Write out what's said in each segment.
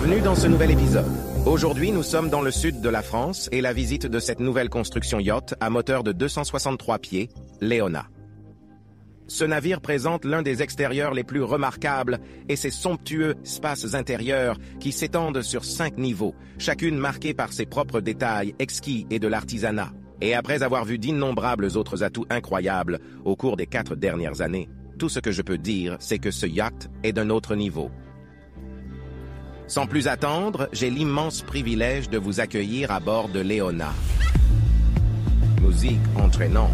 Bienvenue dans ce nouvel épisode. Aujourd'hui, nous sommes dans le sud de la France et la visite de cette nouvelle construction yacht à moteur de 263 pieds, Leona. Ce navire présente l'un des extérieurs les plus remarquables et ses somptueux espaces intérieurs qui s'étendent sur 5 niveaux, chacune marquée par ses propres détails exquis et de l'artisanat. Et après avoir vu d'innombrables autres atouts incroyables au cours des 4 dernières années, tout ce que je peux dire, c'est que ce yacht est d'un autre niveau. Sans plus attendre, j'ai l'immense privilège de vous accueillir à bord de Leona. Musique entraînante.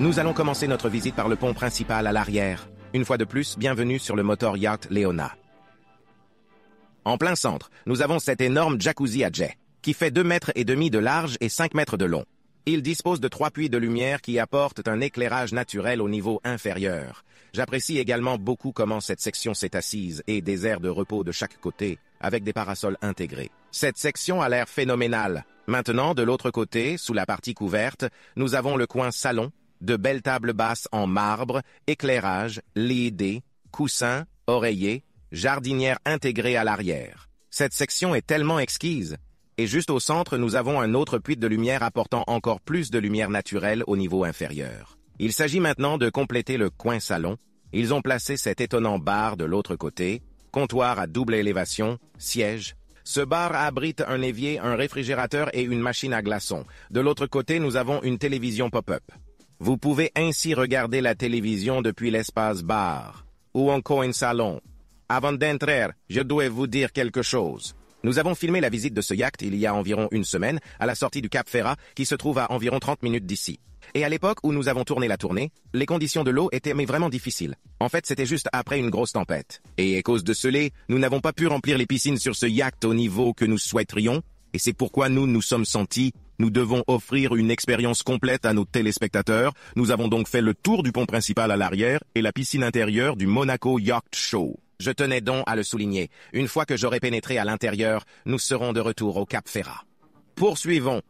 Nous allons commencer notre visite par le pont principal à l'arrière. Une fois de plus, bienvenue sur le motor yacht Leona. En plein centre, nous avons cet énorme jacuzzi à jet, qui fait 2,5 mètres de large et 5 mètres de long. Il dispose de 3 puits de lumière qui apportent un éclairage naturel au niveau inférieur. J'apprécie également beaucoup comment cette section s'est assise et des aires de repos de chaque côté, avec des parasols intégrés. Cette section a l'air phénoménale. Maintenant, de l'autre côté, sous la partie couverte, nous avons le coin salon, de belles tables basses en marbre, éclairage, LED, coussins, oreillers, jardinière intégrée à l'arrière. Cette section est tellement exquise. Et juste au centre, nous avons un autre puits de lumière apportant encore plus de lumière naturelle au niveau inférieur. Il s'agit maintenant de compléter le coin salon. Ils ont placé cet étonnant bar de l'autre côté, comptoir à double élévation, siège. Ce bar abrite un évier, un réfrigérateur et une machine à glaçons. De l'autre côté, nous avons une télévision pop-up. Vous pouvez ainsi regarder la télévision depuis l'espace bar ou encore un salon. Avant d'entrer, je dois vous dire quelque chose. Nous avons filmé la visite de ce yacht il y a environ une semaine à la sortie du Cap Ferrat qui se trouve à environ 30 minutes d'ici. Et à l'époque où nous avons tourné la tournée, les conditions de l'eau étaient vraiment difficiles. En fait, c'était juste après une grosse tempête. Et à cause de cela, nous n'avons pas pu remplir les piscines sur ce yacht au niveau que nous souhaiterions. Et c'est pourquoi nous sommes sentis. Nous devons offrir une expérience complète à nos téléspectateurs. Nous avons donc fait le tour du pont principal à l'arrière et la piscine intérieure du Monaco Yacht Show. Je tenais donc à le souligner. Une fois que j'aurai pénétré à l'intérieur, nous serons de retour au Cap Ferrat. Poursuivons.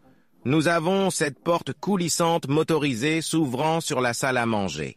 Nous avons cette porte coulissante motorisée s'ouvrant sur la salle à manger.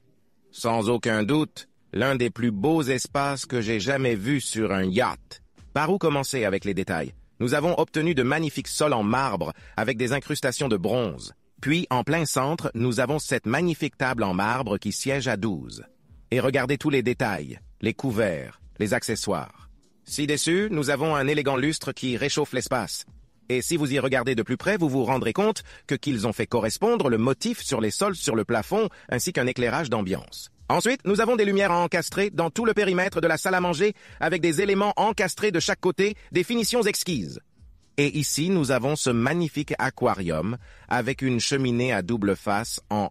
Sans aucun doute, l'un des plus beaux espaces que j'ai jamais vus sur un yacht. Par où commencer avec les détails? Nous avons obtenu de magnifiques sols en marbre avec des incrustations de bronze. Puis, en plein centre, nous avons cette magnifique table en marbre qui siège à 12. Et regardez tous les détails, les couverts, les accessoires. Ci-dessus, nous avons un élégant lustre qui réchauffe l'espace. Et si vous y regardez de plus près, vous vous rendrez compte qu'ils ont fait correspondre le motif sur les sols sur le plafond ainsi qu'un éclairage d'ambiance. Ensuite, nous avons des lumières encastrées dans tout le périmètre de la salle à manger avec des éléments encastrés de chaque côté, des finitions exquises. Et ici, nous avons ce magnifique aquarium avec une cheminée à double face en...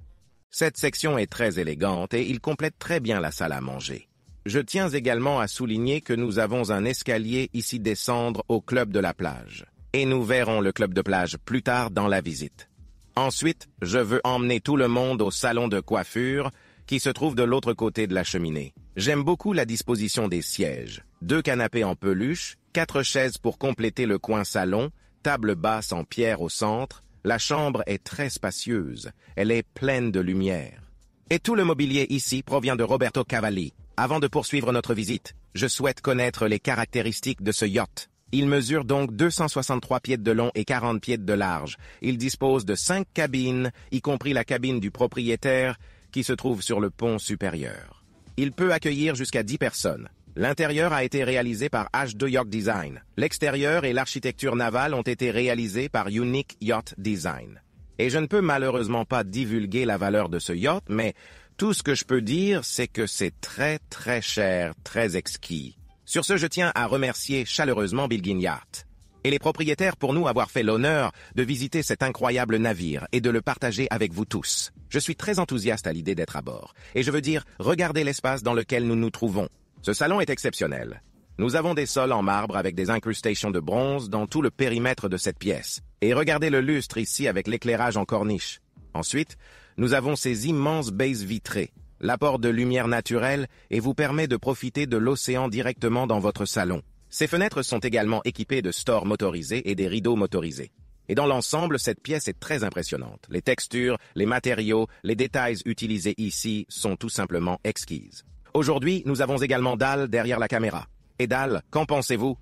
Cette section est très élégante et il complète très bien la salle à manger. Je tiens également à souligner que nous avons un escalier ici descendre au club de la plage. Et nous verrons le club de plage plus tard dans la visite. Ensuite, je veux emmener tout le monde au salon de coiffure qui se trouve de l'autre côté de la cheminée. J'aime beaucoup la disposition des sièges. 2 canapés en peluche, 4 chaises pour compléter le coin salon, table basse en pierre au centre. La chambre est très spacieuse. Elle est pleine de lumière. Et tout le mobilier ici provient de Roberto Cavalli. Avant de poursuivre notre visite, je souhaite connaître les caractéristiques de ce yacht. Il mesure donc 263 pieds de long et 40 pieds de large. Il dispose de 5 cabines, y compris la cabine du propriétaire, qui se trouve sur le pont supérieur. Il peut accueillir jusqu'à 10 personnes. L'intérieur a été réalisé par H2 Yacht Design. L'extérieur et l'architecture navale ont été réalisés par Unique Yacht Design. Et je ne peux malheureusement pas divulguer la valeur de ce yacht, mais tout ce que je peux dire, c'est que c'est très très cher, très exquis. Sur ce, je tiens à remercier chaleureusement Bilgin Yacht. et les propriétaires pour nous avoir fait l'honneur de visiter cet incroyable navire et de le partager avec vous tous. Je suis très enthousiaste à l'idée d'être à bord, et je veux dire, regardez l'espace dans lequel nous nous trouvons. Ce salon est exceptionnel. Nous avons des sols en marbre avec des incrustations de bronze dans tout le périmètre de cette pièce. Et regardez le lustre ici avec l'éclairage en corniche. Ensuite, nous avons ces immenses baies vitrées. L'apport de lumière naturelle et vous permet de profiter de l'océan directement dans votre salon. Ces fenêtres sont également équipées de stores motorisés et des rideaux motorisés. Et dans l'ensemble, cette pièce est très impressionnante. Les textures, les matériaux, les détails utilisés ici sont tout simplement exquises. Aujourd'hui, nous avons également Dal derrière la caméra. Et Dal, qu'en pensez-vous?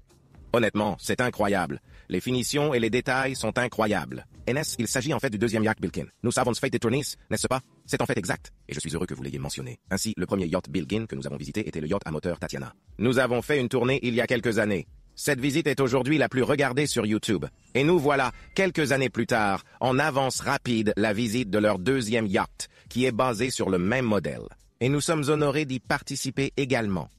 Honnêtement, c'est incroyable. Les finitions et les détails sont incroyables. NS, il s'agit en fait du deuxième yacht Bilgin. Nous avons fait des tournées, n'est-ce pas? C'est en fait exact. Et je suis heureux que vous l'ayez mentionné. Ainsi, le premier yacht Bilgin que nous avons visité était le yacht à moteur Tatiana. Nous avons fait une tournée il y a quelques années. Cette visite est aujourd'hui la plus regardée sur YouTube. Et nous voilà, quelques années plus tard, en avance rapide la visite de leur deuxième yacht, qui est basé sur le même modèle. Et nous sommes honorés d'y participer également.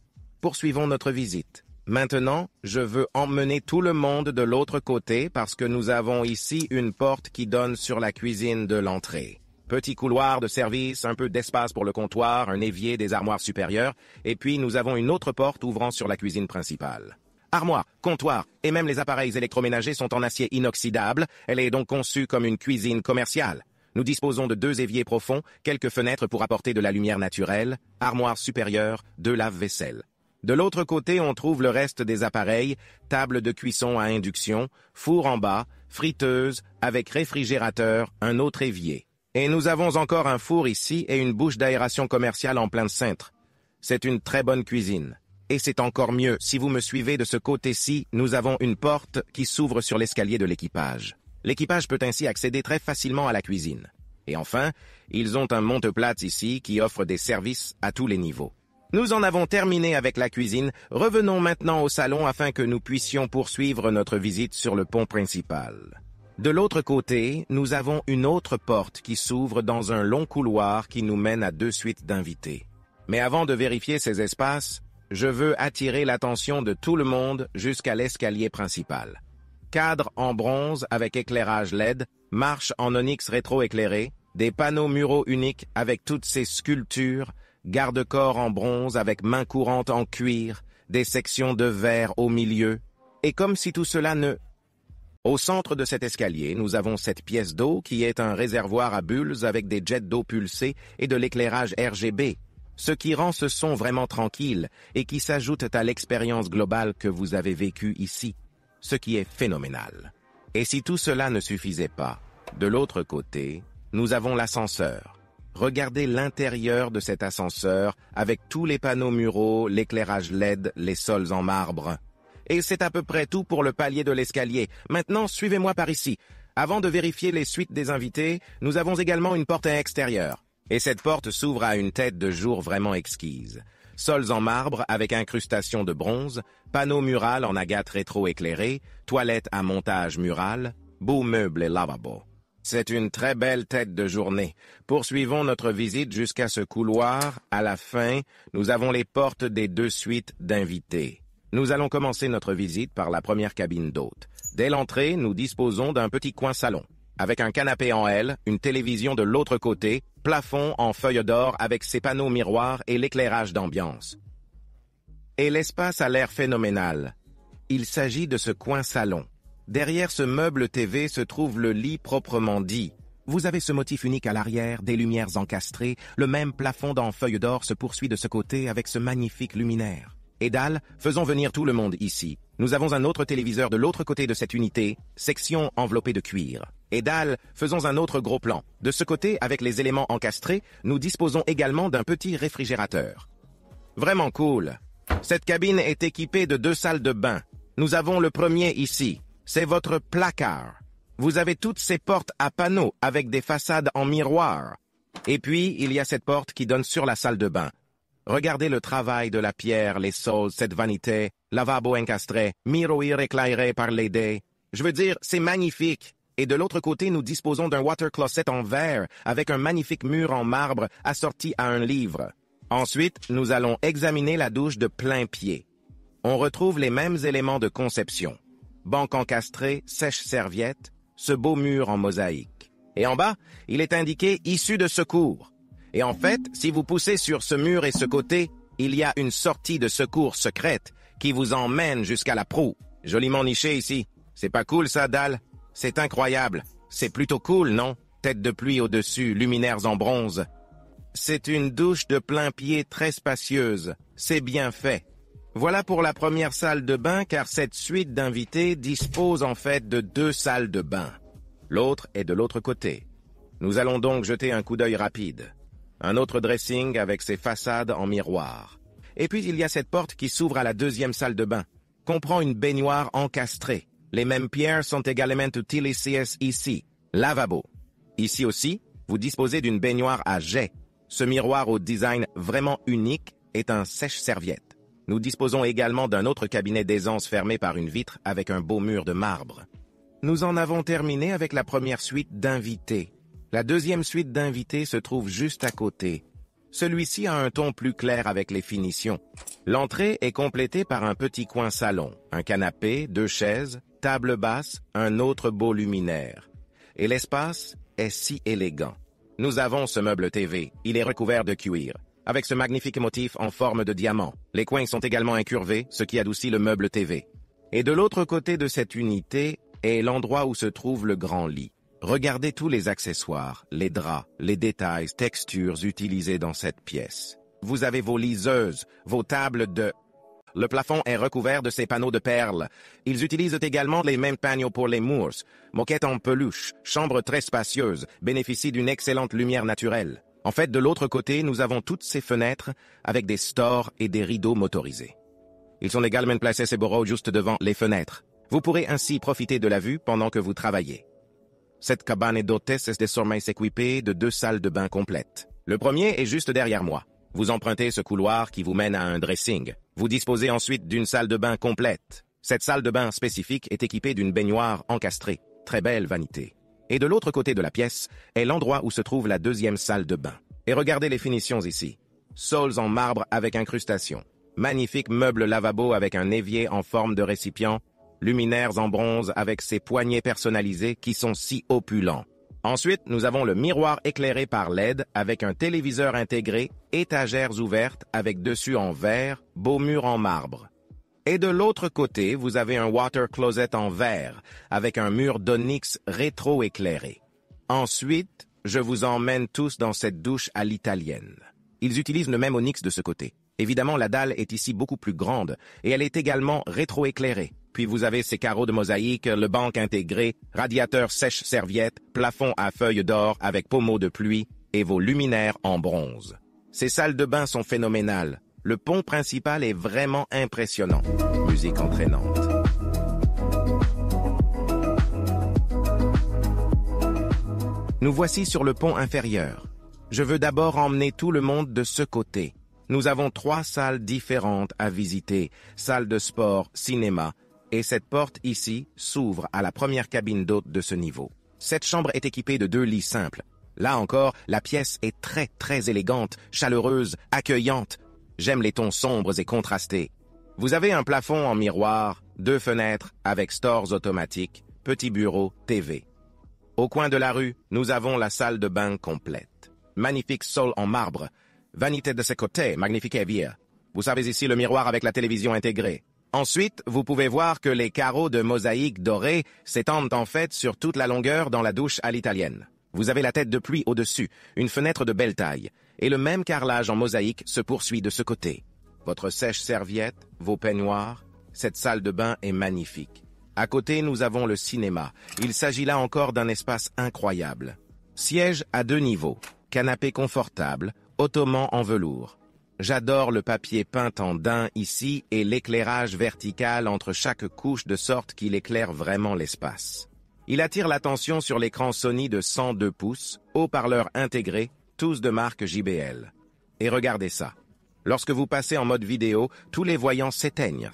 Poursuivons notre visite. Maintenant, je veux emmener tout le monde de l'autre côté parce que nous avons ici une porte qui donne sur la cuisine de l'entrée. Petit couloir de service, un peu d'espace pour le comptoir, un évier, des armoires supérieures, et puis nous avons une autre porte ouvrant sur la cuisine principale. Armoire, comptoir et même les appareils électroménagers sont en acier inoxydable, elle est donc conçue comme une cuisine commerciale. Nous disposons de 2 éviers profonds, quelques fenêtres pour apporter de la lumière naturelle, armoire supérieure, 2 lave-vaisselle. De l'autre côté, on trouve le reste des appareils, table de cuisson à induction, four en bas, friteuse, avec réfrigérateur, un autre évier. Et nous avons encore un four ici et une bouche d'aération commerciale en plein cintre. C'est une très bonne cuisine. Et c'est encore mieux, si vous me suivez de ce côté-ci, nous avons une porte qui s'ouvre sur l'escalier de l'équipage. L'équipage peut ainsi accéder très facilement à la cuisine. Et enfin, ils ont un monte-plate ici qui offre des services à tous les niveaux. Nous en avons terminé avec la cuisine, revenons maintenant au salon afin que nous puissions poursuivre notre visite sur le pont principal. De l'autre côté, nous avons une autre porte qui s'ouvre dans un long couloir qui nous mène à 2 suites d'invités. Mais avant de vérifier ces espaces, je veux attirer l'attention de tout le monde jusqu'à l'escalier principal. Cadre en bronze avec éclairage LED, marche en onyx rétro-éclairé, des panneaux muraux uniques avec toutes ces sculptures, garde-corps en bronze avec main courante en cuir, des sections de verre au milieu, et comme si tout cela ne... Au centre de cet escalier, nous avons cette pièce d'eau qui est un réservoir à bulles avec des jets d'eau pulsés et de l'éclairage RGB, ce qui rend ce son vraiment tranquille et qui s'ajoute à l'expérience globale que vous avez vécue ici, ce qui est phénoménal. Et si tout cela ne suffisait pas, de l'autre côté, nous avons l'ascenseur. Regardez l'intérieur de cet ascenseur avec tous les panneaux muraux, l'éclairage LED, les sols en marbre. Et c'est à peu près tout pour le palier de l'escalier. Maintenant, suivez-moi par ici. Avant de vérifier les suites des invités, nous avons également une porte extérieure. Et cette porte s'ouvre à une tête de jour vraiment exquise. Sols en marbre avec incrustation de bronze, panneaux murales en agate rétro-éclairée, toilettes à montage mural, beaux meubles et lavabo. C'est une très belle tête de journée. Poursuivons notre visite jusqu'à ce couloir. À la fin, nous avons les portes des 2 suites d'invités. Nous allons commencer notre visite par la première cabine d'hôte. Dès l'entrée, nous disposons d'un petit coin salon, avec un canapé en L, une télévision de l'autre côté, plafond en feuilles d'or avec ses panneaux miroirs et l'éclairage d'ambiance. Et l'espace a l'air phénoménal. Il s'agit de ce coin salon. Derrière ce meuble TV se trouve le lit proprement dit. Vous avez ce motif unique à l'arrière, des lumières encastrées, le même plafond en feuilles d'or se poursuit de ce côté avec ce magnifique luminaire. Et Dal, faisons venir tout le monde ici. Nous avons un autre téléviseur de l'autre côté de cette unité, section enveloppée de cuir. Et Dal, faisons un autre gros plan. De ce côté, avec les éléments encastrés, nous disposons également d'un petit réfrigérateur. Vraiment cool. Cette cabine est équipée de 2 salles de bain. Nous avons le premier ici. C'est votre placard. Vous avez toutes ces portes à panneaux avec des façades en miroir. Et puis, il y a cette porte qui donne sur la salle de bain. Regardez le travail de la pierre, les sols, cette vanité, lavabo encastré, miroir éclairé par les dés. Je veux dire, c'est magnifique. Et de l'autre côté, nous disposons d'un water closet en verre avec un magnifique mur en marbre assorti à un livre. Ensuite, nous allons examiner la douche de plein pied. On retrouve les mêmes éléments de conception. banc encastré, sèche-serviette, ce beau mur en mosaïque. Et en bas, il est indiqué « Issue de secours ». Et en fait, si vous poussez sur ce mur et ce côté, il y a une sortie de secours secrète qui vous emmène jusqu'à la proue. Joliment niché ici. C'est pas cool ça, Dal? C'est incroyable. C'est plutôt cool, non? Tête de pluie au-dessus, luminaires en bronze. C'est une douche de plein pied très spacieuse. C'est bien fait. Voilà pour la première salle de bain, car cette suite d'invités dispose en fait de 2 salles de bain. L'autre est de l'autre côté. Nous allons donc jeter un coup d'œil rapide. Un autre dressing avec ses façades en miroir. Et puis il y a cette porte qui s'ouvre à la 2e salle de bain. Comprend une baignoire encastrée. Les mêmes pierres sont également utilisées ici. Lavabo. Ici aussi, vous disposez d'une baignoire à jet. Ce miroir au design vraiment unique est un sèche-serviette. Nous disposons également d'un autre cabinet d'aisance fermé par une vitre avec un beau mur de marbre. Nous en avons terminé avec la première suite d'invités. La 2e suite d'invités se trouve juste à côté. Celui-ci a un ton plus clair avec les finitions. L'entrée est complétée par un petit coin salon, un canapé, 2 chaises, table basse, un autre beau luminaire. Et l'espace est si élégant. Nous avons ce meuble TV, il est recouvert de cuir, avec ce magnifique motif en forme de diamant. Les coins sont également incurvés, ce qui adoucit le meuble TV. Et de l'autre côté de cette unité est l'endroit où se trouve le grand lit. Regardez tous les accessoires, les draps, les détails, textures utilisés dans cette pièce. Vous avez vos liseuses, vos tables de... Le plafond est recouvert de ces panneaux de perles. Ils utilisent également les mêmes panneaux pour les murs. Moquette en peluche, chambre très spacieuse, bénéficie d'une excellente lumière naturelle. En fait, de l'autre côté, nous avons toutes ces fenêtres avec des stores et des rideaux motorisés. Ils sont également placés ces bureaux juste devant les fenêtres. Vous pourrez ainsi profiter de la vue pendant que vous travaillez. Cette cabane d'hôtesse est désormais équipée de 2 salles de bain complètes. Le premier est juste derrière moi. Vous empruntez ce couloir qui vous mène à un dressing. Vous disposez ensuite d'une salle de bain complète. Cette salle de bain spécifique est équipée d'une baignoire encastrée. Très belle vanité. Et de l'autre côté de la pièce est l'endroit où se trouve la 2e salle de bain. Et regardez les finitions ici. Sols en marbre avec incrustation. Magnifique meuble lavabo avec un évier en forme de récipient. Luminaires en bronze avec ses poignées personnalisées qui sont si opulents. Ensuite, nous avons le miroir éclairé par LED avec un téléviseur intégré, étagères ouvertes avec dessus en verre, beau mur en marbre. Et de l'autre côté, vous avez un water closet en verre avec un mur d'onyx rétro-éclairé. Ensuite, je vous emmène tous dans cette douche à l'italienne. Ils utilisent le même onyx de ce côté. Évidemment, la dalle est ici beaucoup plus grande et elle est également rétro-éclairée. Puis vous avez ces carreaux de mosaïque, le banc intégré, radiateur sèche-serviette, plafond à feuilles d'or avec pommeau de pluie et vos luminaires en bronze. Ces salles de bain sont phénoménales. Le pont principal est vraiment impressionnant. Musique entraînante. Nous voici sur le pont inférieur. Je veux d'abord emmener tout le monde de ce côté. Nous avons 3 salles différentes à visiter, salle de sport, cinéma, et cette porte ici s'ouvre à la première cabine d'hôte de ce niveau. Cette chambre est équipée de 2 lits simples. Là encore, la pièce est très élégante, chaleureuse, accueillante. J'aime les tons sombres et contrastés. Vous avez un plafond en miroir, 2 fenêtres avec stores automatiques, petit bureau, TV. Au coin de la rue, nous avons la salle de bain complète. Magnifique sol en marbre. Vanité de ce côté, magnifique évier. Vous savez ici le miroir avec la télévision intégrée. Ensuite, vous pouvez voir que les carreaux de mosaïque dorée s'étendent en fait sur toute la longueur dans la douche à l'italienne. Vous avez la tête de pluie au-dessus, une fenêtre de belle taille, et le même carrelage en mosaïque se poursuit de ce côté. Votre sèche-serviette, vos peignoirs, cette salle de bain est magnifique. À côté, nous avons le cinéma. Il s'agit là encore d'un espace incroyable. Siège à 2 niveaux, canapé confortable, ottoman en velours. J'adore le papier peint en daim ici et l'éclairage vertical entre chaque couche de sorte qu'il éclaire vraiment l'espace. Il attire l'attention sur l'écran Sony de 102 pouces, haut-parleurs intégrés, tous de marque JBL. Et regardez ça. Lorsque vous passez en mode vidéo, tous les voyants s'éteignent.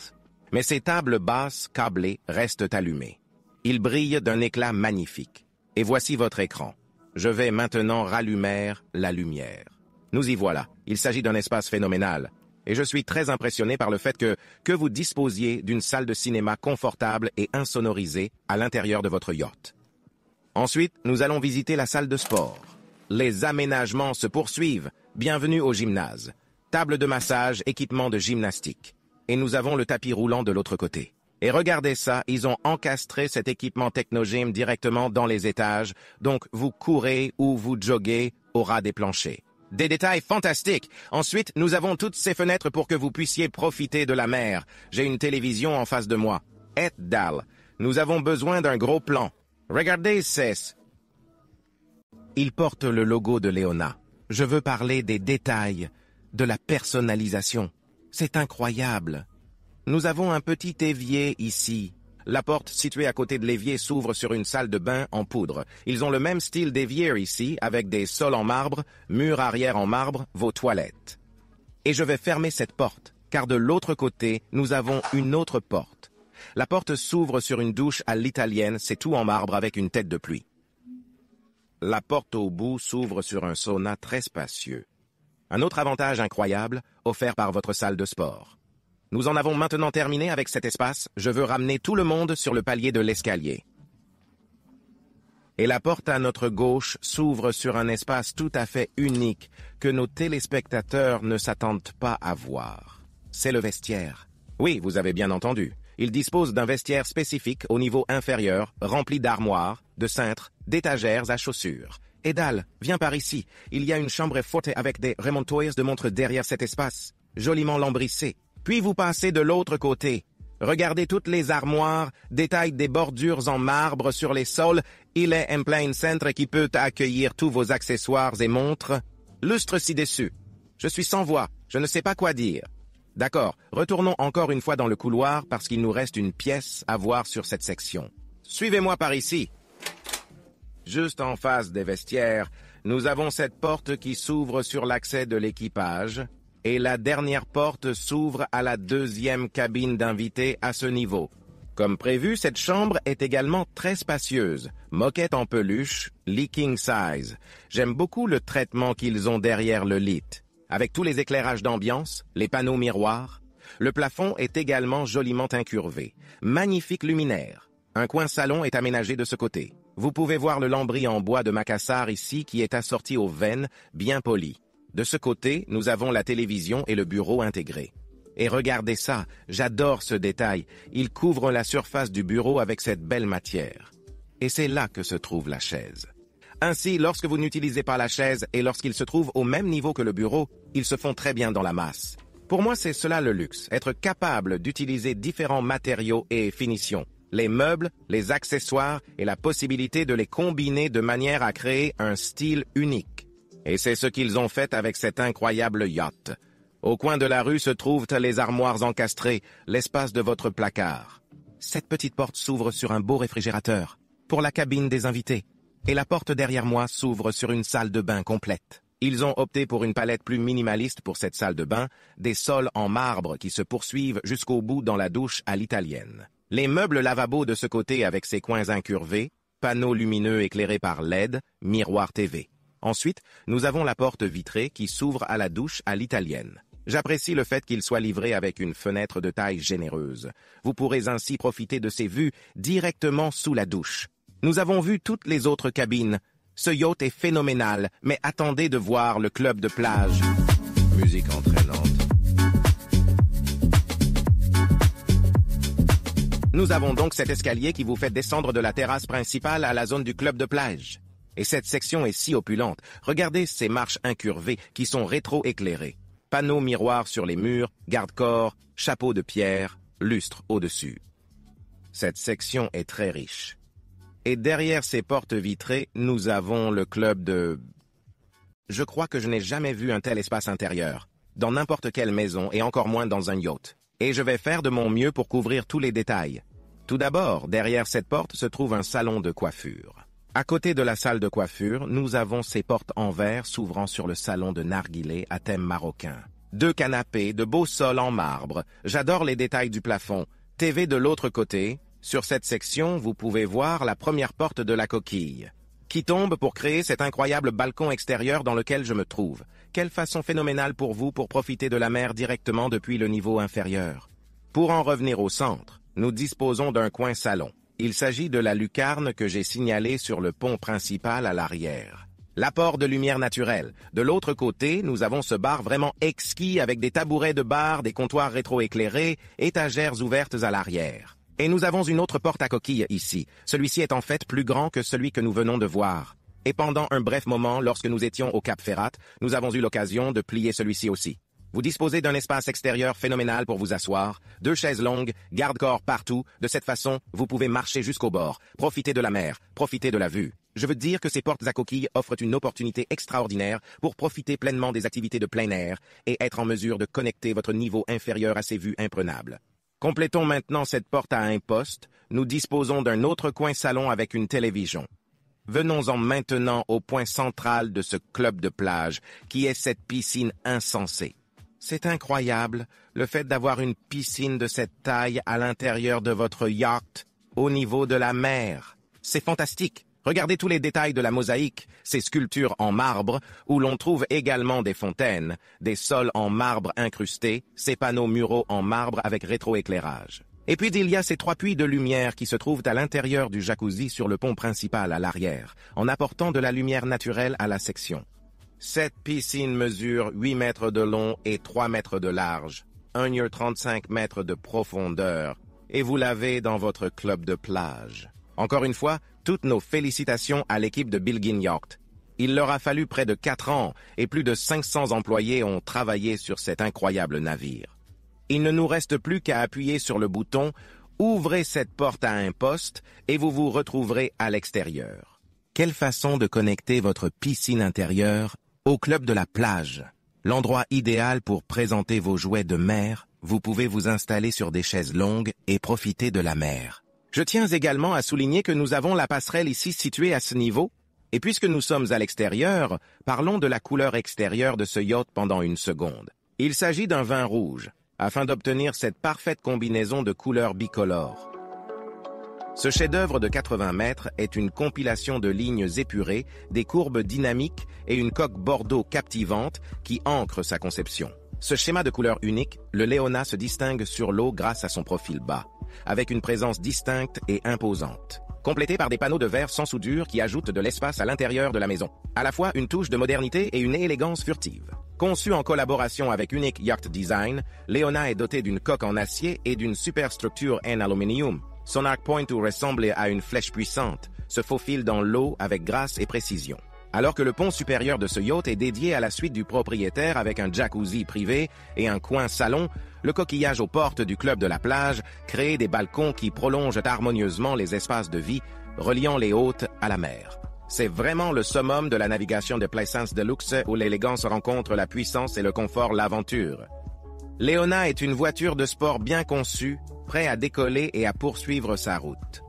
Mais ces tables basses câblées restent allumées. Ils brillent d'un éclat magnifique. Et voici votre écran. Je vais maintenant rallumer la lumière. Nous y voilà. Il s'agit d'un espace phénoménal. Et je suis très impressionné par le fait que vous disposiez d'une salle de cinéma confortable et insonorisée à l'intérieur de votre yacht. Ensuite, nous allons visiter la salle de sport. Les aménagements se poursuivent. Bienvenue au gymnase. Table de massage, équipement de gymnastique. Et nous avons le tapis roulant de l'autre côté. Et regardez ça, ils ont encastré cet équipement Technogym directement dans les étages, donc vous courez ou vous joguez au ras des planchers. Des détails fantastiques. Ensuite, nous avons toutes ces fenêtres pour que vous puissiez profiter de la mer. J'ai une télévision en face de moi. Et dalle. Nous avons besoin d'un gros plan. Regardez, c'est... Il porte le logo de Leona. Je veux parler des détails, de la personnalisation. C'est incroyable. Nous avons un petit évier ici. La porte située à côté de l'évier s'ouvre sur une salle de bain en poudre. Ils ont le même style d'évier ici, avec des sols en marbre, murs arrière en marbre, vos toilettes. Et je vais fermer cette porte, car de l'autre côté, nous avons une autre porte. La porte s'ouvre sur une douche à l'italienne, c'est tout en marbre avec une tête de pluie. La porte au bout s'ouvre sur un sauna très spacieux. Un autre avantage incroyable, offert par votre salle de sport. Nous en avons maintenant terminé avec cet espace. Je veux ramener tout le monde sur le palier de l'escalier. Et la porte à notre gauche s'ouvre sur un espace tout à fait unique que nos téléspectateurs ne s'attendent pas à voir. C'est le vestiaire. Oui, vous avez bien entendu. Il dispose d'un vestiaire spécifique au niveau inférieur, rempli d'armoires, de cintres, d'étagères à chaussures. Et Dal, viens par ici. Il y a une chambre forte avec des remontoirs de montres derrière cet espace, joliment lambrissé. Puis vous passez de l'autre côté. Regardez toutes les armoires, détail des bordures en marbre sur les sols. Il est en plein centre qui peut accueillir tous vos accessoires et montres. Lustre ci-dessus. Je suis sans voix, je ne sais pas quoi dire. D'accord, retournons encore une fois dans le couloir parce qu'il nous reste une pièce à voir sur cette section. Suivez-moi par ici. Juste en face des vestiaires, nous avons cette porte qui s'ouvre sur l'accès de l'équipage. Et la dernière porte s'ouvre à la deuxième cabine d'invités à ce niveau. Comme prévu, cette chambre est également très spacieuse. Moquette en peluche, lit king size. J'aime beaucoup le traitement qu'ils ont derrière le lit. Avec tous les éclairages d'ambiance, les panneaux miroirs. Le plafond est également joliment incurvé. Magnifique luminaire. Un coin salon est aménagé de ce côté. Vous pouvez voir le lambris en bois de Macassar ici qui est assorti aux veines, bien poli. De ce côté, nous avons la télévision et le bureau intégré. Et regardez ça, j'adore ce détail. Il couvre la surface du bureau avec cette belle matière. Et c'est là que se trouve la chaise. Ainsi, lorsque vous n'utilisez pas la chaise et lorsqu'il se trouve au même niveau que le bureau, ils se font très bien dans la masse. Pour moi, c'est cela le luxe, être capable d'utiliser différents matériaux et finitions. Les meubles, les accessoires et la possibilité de les combiner de manière à créer un style unique. Et c'est ce qu'ils ont fait avec cet incroyable yacht. Au coin de la rue se trouvent les armoires encastrées, l'espace de votre placard. Cette petite porte s'ouvre sur un beau réfrigérateur, pour la cabine des invités. Et la porte derrière moi s'ouvre sur une salle de bain complète. Ils ont opté pour une palette plus minimaliste pour cette salle de bain, des sols en marbre qui se poursuivent jusqu'au bout dans la douche à l'italienne. Les meubles lavabo de ce côté avec ses coins incurvés, panneaux lumineux éclairés par LED, miroir TV. Ensuite, nous avons la porte vitrée qui s'ouvre à la douche à l'italienne. J'apprécie le fait qu'il soit livré avec une fenêtre de taille généreuse. Vous pourrez ainsi profiter de ces vues directement sous la douche. Nous avons vu toutes les autres cabines. Ce yacht est phénoménal, mais attendez de voir le club de plage. Musique entraînante. Nous avons donc cet escalier qui vous fait descendre de la terrasse principale à la zone du club de plage. Et cette section est si opulente. Regardez ces marches incurvées qui sont rétro-éclairées. Panneaux miroirs sur les murs, garde-corps, chapeaux de pierre, lustres au-dessus. Cette section est très riche. Et derrière ces portes vitrées, nous avons le club de... Je crois que je n'ai jamais vu un tel espace intérieur, dans n'importe quelle maison et encore moins dans un yacht. Et je vais faire de mon mieux pour couvrir tous les détails. Tout d'abord, derrière cette porte se trouve un salon de coiffure. À côté de la salle de coiffure, nous avons ces portes en verre s'ouvrant sur le salon de narguilé à thème marocain. 2 canapés, de beaux sols en marbre. J'adore les détails du plafond. TV de l'autre côté. Sur cette section, vous pouvez voir la première porte de la coquille. qui tombe pour créer cet incroyable balcon extérieur dans lequel je me trouve. Quelle façon phénoménale pour vous pour profiter de la mer directement depuis le niveau inférieur. Pour en revenir au centre, nous disposons d'un coin salon. Il s'agit de la lucarne que j'ai signalée sur le pont principal à l'arrière. L'apport de lumière naturelle. De l'autre côté, nous avons ce bar vraiment exquis avec des tabourets de bar, des comptoirs rétro-éclairés, étagères ouvertes à l'arrière. Et nous avons une autre porte à coquille ici. Celui-ci est en fait plus grand que celui que nous venons de voir. Et pendant un bref moment, lorsque nous étions au Cap Ferrat, nous avons eu l'occasion de plier celui-ci aussi. Vous disposez d'un espace extérieur phénoménal pour vous asseoir, 2 chaises longues, garde-corps partout. De cette façon, vous pouvez marcher jusqu'au bord, profiter de la mer, profiter de la vue. Je veux dire que ces portes à coquilles offrent une opportunité extraordinaire pour profiter pleinement des activités de plein air et être en mesure de connecter votre niveau inférieur à ces vues imprenables. Complétons maintenant cette porte à un poste. Nous disposons d'un autre coin salon avec une télévision. Venons-en maintenant au point central de ce club de plage, qui est cette piscine insensée. C'est incroyable, le fait d'avoir une piscine de cette taille à l'intérieur de votre yacht, au niveau de la mer. C'est fantastique. Regardez tous les détails de la mosaïque, ces sculptures en marbre, où l'on trouve également des fontaines, des sols en marbre incrustés, ces panneaux muraux en marbre avec rétroéclairage. Et puis il y a ces 3 puits de lumière qui se trouvent à l'intérieur du jacuzzi sur le pont principal à l'arrière, en apportant de la lumière naturelle à la section. Cette piscine mesure 8 mètres de long et 3 mètres de large, 1,35 mètres de profondeur, et vous l'avez dans votre club de plage. Encore une fois, toutes nos félicitations à l'équipe de Bilgin Yacht. Il leur a fallu près de 4 ans et plus de 500 employés ont travaillé sur cet incroyable navire. Il ne nous reste plus qu'à appuyer sur le bouton « Ouvrez cette porte à un poste » et vous vous retrouverez à l'extérieur. Quelle façon de connecter votre piscine intérieure au club de la plage. L'endroit idéal pour présenter vos jouets de mer, vous pouvez vous installer sur des chaises longues et profiter de la mer. Je tiens également à souligner que nous avons la passerelle ici située à ce niveau, et puisque nous sommes à l'extérieur, parlons de la couleur extérieure de ce yacht pendant une seconde. Il s'agit d'un vin rouge, afin d'obtenir cette parfaite combinaison de couleurs bicolores. Ce chef-d'œuvre de 80 mètres est une compilation de lignes épurées, des courbes dynamiques et une coque bordeaux captivante qui ancre sa conception. Ce schéma de couleur unique, le Leona se distingue sur l'eau grâce à son profil bas, avec une présence distincte et imposante, complétée par des panneaux de verre sans soudure qui ajoutent de l'espace à l'intérieur de la maison, à la fois une touche de modernité et une élégance furtive. Conçu en collaboration avec Unique Yacht Design, Leona est doté d'une coque en acier et d'une superstructure en aluminium. Son arc point ressemble à une flèche puissante, se faufile dans l'eau avec grâce et précision. Alors que le pont supérieur de ce yacht est dédié à la suite du propriétaire avec un jacuzzi privé et un coin salon, le coquillage aux portes du club de la plage crée des balcons qui prolongent harmonieusement les espaces de vie, reliant les hôtes à la mer. C'est vraiment le summum de la navigation de plaisance de luxe où l'élégance rencontre la puissance et le confort l'aventure. Leona est une voiture de sport bien conçue, prêt à décoller et à poursuivre sa route.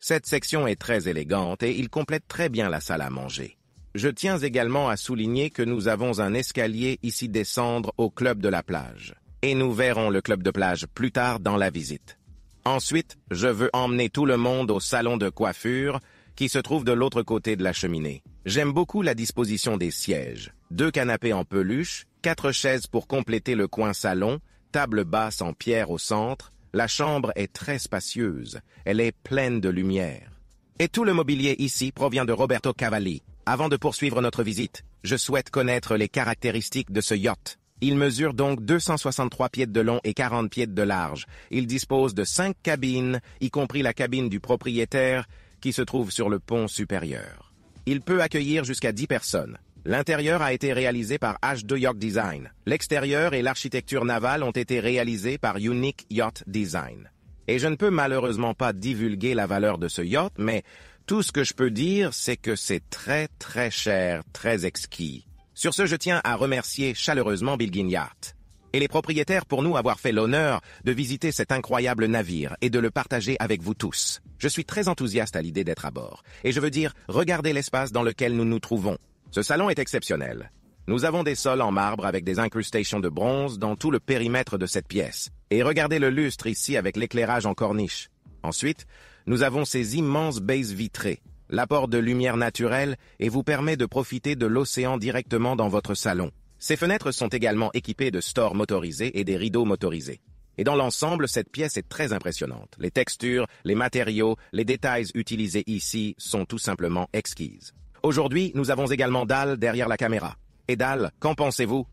Cette section est très élégante et il complète très bien la salle à manger. Je tiens également à souligner que nous avons un escalier ici descendre au club de la plage. Et nous verrons le club de plage plus tard dans la visite. Ensuite, je veux emmener tout le monde au salon de coiffure qui se trouve de l'autre côté de la cheminée. J'aime beaucoup la disposition des sièges. 2 canapés en peluche, 4 chaises pour compléter le coin salon, table basse en pierre au centre. La chambre est très spacieuse, elle est pleine de lumière. Et tout le mobilier ici provient de Roberto Cavalli. Avant de poursuivre notre visite, je souhaite connaître les caractéristiques de ce yacht. Il mesure donc 263 pieds de long et 40 pieds de large. Il dispose de 5 cabines, y compris la cabine du propriétaire qui se trouve sur le pont supérieur. Il peut accueillir jusqu'à 10 personnes. L'intérieur a été réalisé par H2 Yacht Design. L'extérieur et l'architecture navale ont été réalisés par Unique Yacht Design. Et je ne peux malheureusement pas divulguer la valeur de ce yacht, mais tout ce que je peux dire, c'est que c'est très très cher, très exquis. Sur ce, je tiens à remercier chaleureusement Bilgin Yacht et les propriétaires pour nous avoir fait l'honneur de visiter cet incroyable navire et de le partager avec vous tous. Je suis très enthousiaste à l'idée d'être à bord. Et je veux dire, regardez l'espace dans lequel nous nous trouvons. Ce salon est exceptionnel. Nous avons des sols en marbre avec des incrustations de bronze dans tout le périmètre de cette pièce. Et regardez le lustre ici avec l'éclairage en corniche. Ensuite, nous avons ces immenses baies vitrées. l'apport de lumière naturelle et vous permet de profiter de l'océan directement dans votre salon. Ces fenêtres sont également équipées de stores motorisés et des rideaux motorisés. Et dans l'ensemble, cette pièce est très impressionnante. Les textures, les matériaux, les détails utilisés ici sont tout simplement exquises. Aujourd'hui, nous avons également Dal derrière la caméra. Et Dal, qu'en pensez-vous?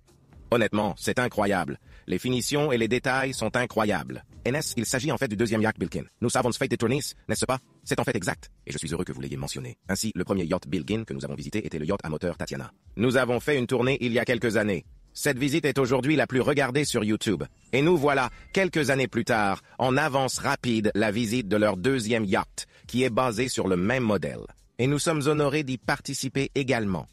Honnêtement, c'est incroyable. Les finitions et les détails sont incroyables. NS, il s'agit en fait du deuxième yacht Bilkin. Nous avons fait des tournées, n'est-ce pas? C'est en fait exact. Et je suis heureux que vous l'ayez mentionné. Ainsi, le premier yacht Bilkin que nous avons visité était le yacht à moteur Tatiana. Nous avons fait une tournée il y a quelques années. Cette visite est aujourd'hui la plus regardée sur YouTube. Et nous voilà, quelques années plus tard, en avance rapide la visite de leur deuxième yacht, qui est basé sur le même modèle. Et nous sommes honorés d'y participer également.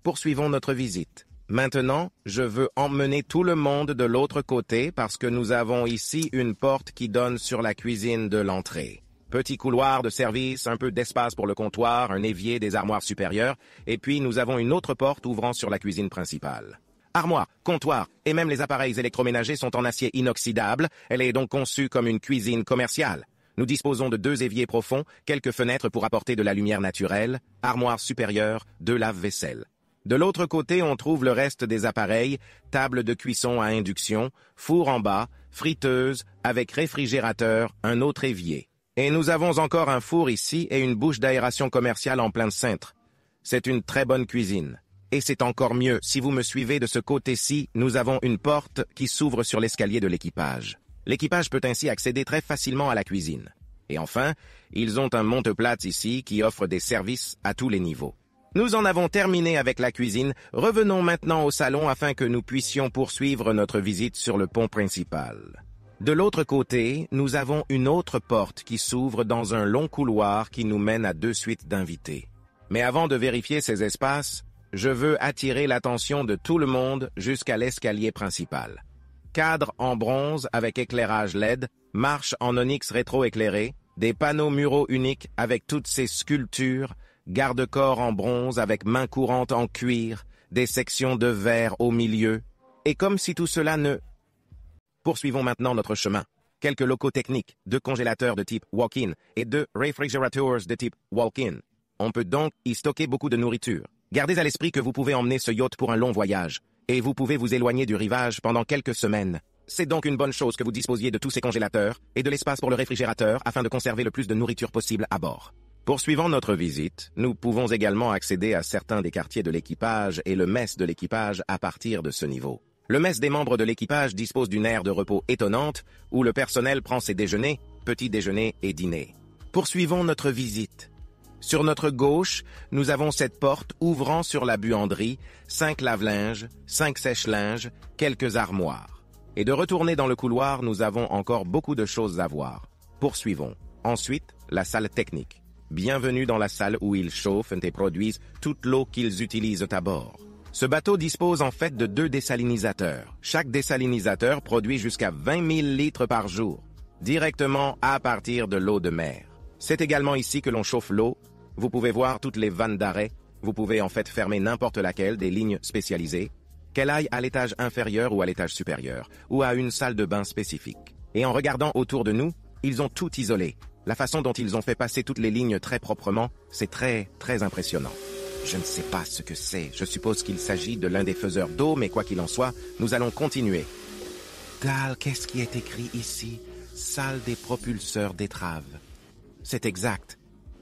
Poursuivons notre visite. Maintenant, je veux emmener tout le monde de l'autre côté parce que nous avons ici une porte qui donne sur la cuisine de l'entrée. Petit couloir de service, un peu d'espace pour le comptoir, un évier, des armoires supérieures, et puis nous avons une autre porte ouvrant sur la cuisine principale. Armoire, comptoir et même les appareils électroménagers sont en acier inoxydable, elle est donc conçue comme une cuisine commerciale. Nous disposons de 2 éviers profonds, quelques fenêtres pour apporter de la lumière naturelle, armoire supérieure, 2 lave-vaisselle. De l'autre côté, on trouve le reste des appareils, table de cuisson à induction, four en bas, friteuse, avec réfrigérateur, un autre évier. Et nous avons encore un four ici et une bouche d'aération commerciale en plein cintre. C'est une très bonne cuisine. Et c'est encore mieux, si vous me suivez de ce côté-ci, nous avons une porte qui s'ouvre sur l'escalier de l'équipage. L'équipage peut ainsi accéder très facilement à la cuisine. Et enfin, ils ont un monte-plate ici qui offre des services à tous les niveaux. Nous en avons terminé avec la cuisine, revenons maintenant au salon afin que nous puissions poursuivre notre visite sur le pont principal. De l'autre côté, nous avons une autre porte qui s'ouvre dans un long couloir qui nous mène à 2 suites d'invités. Mais avant de vérifier ces espaces, je veux attirer l'attention de tout le monde jusqu'à l'escalier principal. Cadre en bronze avec éclairage LED, marche en onyx rétro-éclairé, des panneaux muraux uniques avec toutes ces sculptures, garde-corps en bronze avec main courante en cuir, des sections de verre au milieu, et comme si tout cela ne... Poursuivons maintenant notre chemin. Quelques locaux techniques, 2 congélateurs de type walk-in et 2 refrigerators de type walk-in. On peut donc y stocker beaucoup de nourriture. Gardez à l'esprit que vous pouvez emmener ce yacht pour un long voyage, et vous pouvez vous éloigner du rivage pendant quelques semaines. C'est donc une bonne chose que vous disposiez de tous ces congélateurs et de l'espace pour le réfrigérateur afin de conserver le plus de nourriture possible à bord. Poursuivant notre visite, nous pouvons également accéder à certains des quartiers de l'équipage et le mess de l'équipage à partir de ce niveau. Le mess des membres de l'équipage dispose d'une aire de repos étonnante où le personnel prend ses déjeuners, petits déjeuners et dîners. Poursuivons notre visite. Sur notre gauche, nous avons cette porte ouvrant sur la buanderie, 5 lave-linges, 5 sèche-linges, quelques armoires. Et de retourner dans le couloir, nous avons encore beaucoup de choses à voir. Poursuivons. Ensuite, la salle technique. Bienvenue dans la salle où ils chauffent et produisent toute l'eau qu'ils utilisent à bord. Ce bateau dispose en fait de 2 désalinisateurs. Chaque désalinisateur produit jusqu'à 20 000 litres par jour, directement à partir de l'eau de mer. C'est également ici que l'on chauffe l'eau. Vous pouvez voir toutes les vannes d'arrêt. Vous pouvez en fait fermer n'importe laquelle des lignes spécialisées, qu'elle aille à l'étage inférieur ou à l'étage supérieur, ou à une salle de bain spécifique. Et en regardant autour de nous, ils ont tout isolé. La façon dont ils ont fait passer toutes les lignes très proprement, c'est très impressionnant. Je ne sais pas ce que c'est. Je suppose qu'il s'agit de l'un des faiseurs d'eau, mais quoi qu'il en soit, nous allons continuer. Dal, qu'est-ce qui est écrit ici? Salle des propulseurs d'étrave. C'est exact.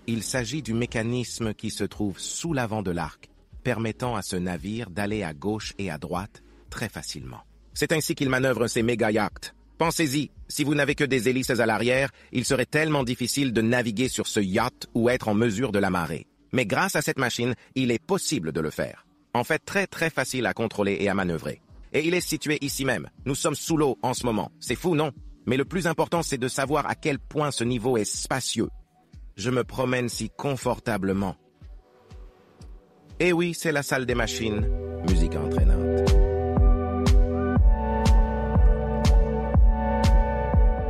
Il s'agit du mécanisme qui se trouve sous l'avant de l'arc, permettant à ce navire d'aller à gauche et à droite très facilement. C'est ainsi qu'il manœuvre ces méga-yachts. Pensez-y, si vous n'avez que des hélices à l'arrière, il serait tellement difficile de naviguer sur ce yacht ou être en mesure de l'amarrer. Mais grâce à cette machine, il est possible de le faire. En fait, très facile à contrôler et à manœuvrer. Et il est situé ici même. Nous sommes sous l'eau en ce moment. C'est fou, non? Mais le plus important, c'est de savoir à quel point ce niveau est spacieux. Je me promène si confortablement. Et oui, c'est la salle des machines. Musique entraînante.